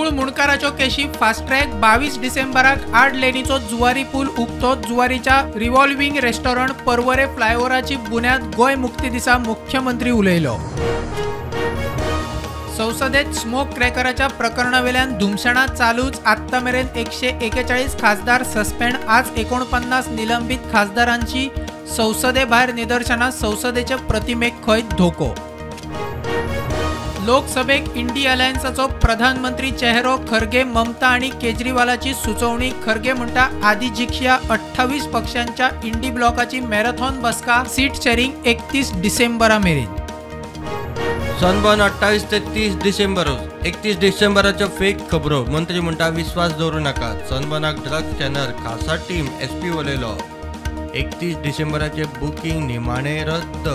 मूळ मुणकाराच्यो Keshi fast track 22 डिसेंबराक 8 लेनीचो जुवारी पूल उक्तो जुवारीच्या रिव्हॉल्विंग रेस्टॉरंट परवरे फ्लायओव्हराची बुन्याद गोय मुक्ती दिसा मुख्यमंत्री उलयलो। संसदेत स्मोक क्रॅकराच्या प्रकरणावेल्यान धुमशणा चालूच आत्ता मेरेन 141 खासदार सस्पेंड। आज 49 निलंबित खासदारांची संसदे भायर निदर्शना। संसदेचे प्रतिमेक खंय धोको। लोकसभेक इंडी अलायन्साचो प्रधानमंत्री चेहरो खरगे ममता आणि केजरीवालाची सुचोवणी। खरगे म्हणटा आदी जिखया 28 पक्षांच्या इंडी ब्लॉकाची मॅरेथॉन बसका सीट शेअरिंग 31 डिसेंबरा मेरेन। सनबर्न 28 ते 30 डिसेंबर। 31 डिसेंबराच्या फेक खबरो मंत्री म्हणटा विश्वास दवरू नका। सनबर्नाक ड्रग स्कॅनर खासा टीम एसपी उलयलो। 31 डिसेंबराचे बुकिंग निमाणे रद्द।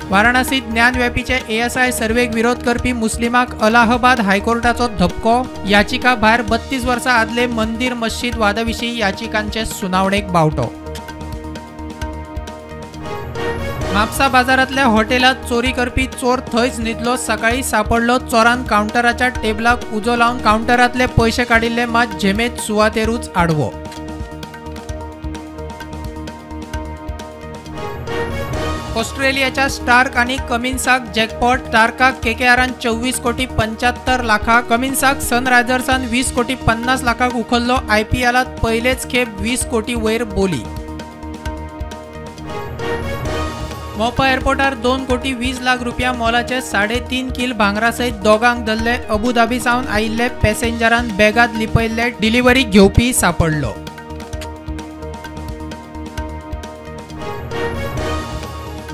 वाराणसीत ज्ञानव्यापीचे एएसआय सर्वेक विरोध करपी मुस्लिमाक अलाहाबाद हायकोर्टाचो धपको। याचिका भायर 32 वर्सां आदले मंदिर मस्जिद वादाविशीं याचिकांचे सुनावणेक बावटो। म्हापसा बाजारातल्या हॉटेलात चोरी करपी चोर थंयच न्हिदलो। सकाळी सापडलो। चोरान काउंटराच्या टेबलाक उजो लावन काउंटरातले पैसे काडिल्ले, मात झेमेत सुवातेरूच आडवो। ऑस्ट्रेलियाच्या स्टार्क आणि कमिन्साक जॅकपॉट। स्टार्काक केकेआरान 24 कोटी 75 लाखाक, कमिन्साक सनरायझर्सान 20 कोटी 50 लाखाक उखल्लो। IPLात पहिलेच खेप 20 कोटी वयर बोली। मोपा एअरपोर्टार 2 कोटी 20 लाख रुपया मोलाचे 3.5 किल भांगरासयत दोगांक धरले। अबुधाबी सावन आयिल्ले पॅसेंजरान बॅगात लिपयल्ले। डिलिव्हरी घेवपी सापडलो।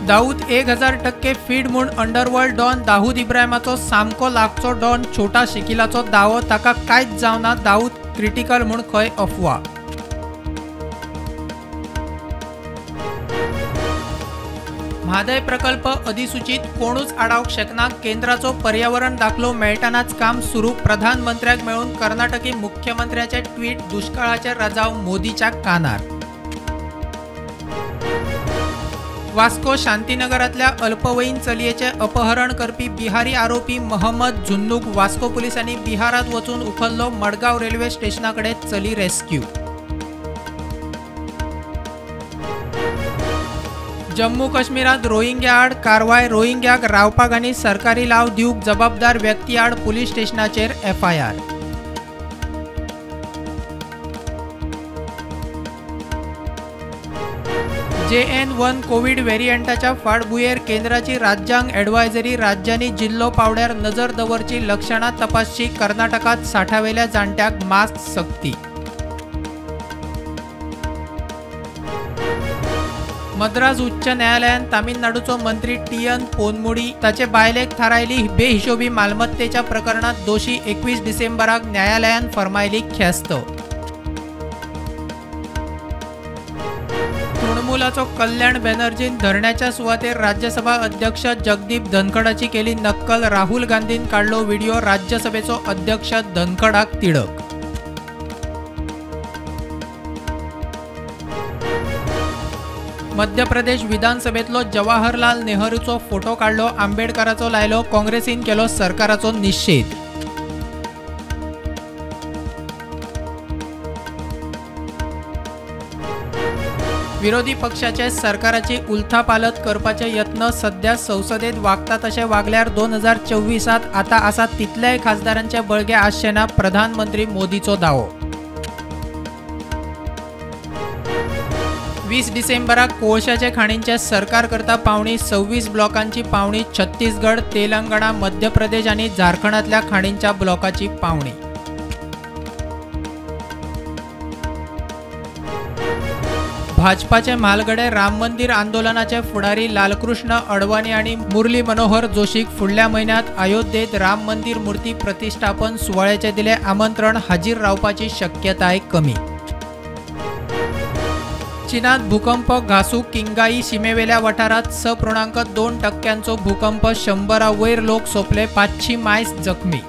दाऊद 1000% फीड म्हूण अंडरवर्ल्ड डॉन दाऊद इब्राहिमाचो सामको लागचो डॉन छोटा शकिलाचो दावो। ताका कांयच जावना। दाऊद क्रिटिकल म्हूण खंय अफवा। म्हादय प्रकल्प अधिसूचित कोणूच आडावंक शकना। केंद्राचो पर्यावरण दाखलो मेळटनाच काम सुरू। प्रधानमंत्र्याक मेळून कर्नाटकी मुख्यमंत्र्याचे ट्वीट। दुष्काळाचे रजाव मोदीच्या कानार। वास्को शांतीनगरातल्या अल्पवयीन चलयेचे अपहरण करपी बिहारी आरोपी महम्मद झुन्नूक वास्को पुलिसांनी बिहारात वचून उखल्लो। मडगाव रेल्वे स्टेशनाकडे चली रेस्क्यू। जम्मू काश्मीरात रोहिंग्या आड कारवाय। रोहिंग्याक रावपाक आनी सरकारी लाव दिवंक जबाबदार व्यक्ती आड पुलीस स्टेशनाचेर FIR। JN1 कोविड व्हेरियंटाच्या फाटभुंयेर केंद्राची राज्यांक एडवायझरी। राज्यांनी जिल्लो पावड्यार नजर दवरची, लक्षणां तपासची। कर्नाटकात 60वेल्या जाणट्याक मास्क सक्ती। मद्रास उच्च न्यायालयान तामिळनाडूचो मंत्री TN पोनमुडी ताचे बायलेक थारायली बेहिशोबी मालमत्तेच्या प्रकरणात दोशी। 21 डिसेंबराक न्यायालयान फर्मायली ख्यास्त। तृणमूलाचो कल्याण बॅनर्जीन धरण्याच्या सुवातेर राज्यसभा अध्यक्ष जगदीप धनखडाची केली नक्कल। राहुल गांधीन काढलो व्हिडिओ। राज्यसभेचो अध्यक्ष धनखडाक तिडक। मध्य प्रदेश विधानसभेतलो जवाहरलाल नेहरूचो फोटो काढलो। आंबेडकराचो लायलो। काँग्रेसीन केलो सरकाराचो निषेध। विरोधी पक्षाचे सरकाराची उलथापालत करपाचे यत्न सध्या संसदेत वागता तशे वागल्यार 2024 आता आसा तितल्याय खासदारांचे बळगे आसचे ना। प्रधानमंत्री मोदीचो दावो। 20 डिसेंबराक कोळशाचे खाणींचे सरकार करता पावणी। 26 ब्लॉकांची पावणी। छत्तीसगड, तेलंगणा, मध्य प्रदेश आणि झारखंडातल्या खाणींच्या ब्लॉकाची पावणी। भाजपाचे म्हालगडे राम मंदिर आंदोलनाचे फुडारी लालकृष्ण अडवाणी आणि मुरली मनोहर जोशीक फुडल्या महिन्यात अयोध्येत राम मंदिर मूर्ती प्रतिष्ठापन सुवाळ्याचे दिले आमंत्रण। हाजीर रावपाची शक्यताय कमी। चीनात भूकंप घासूक किंगाई। सीमेवेल्या वाठारात 6.2% भूकंप। 100 वयर लोक सोंपले। 500 मायस जखमी।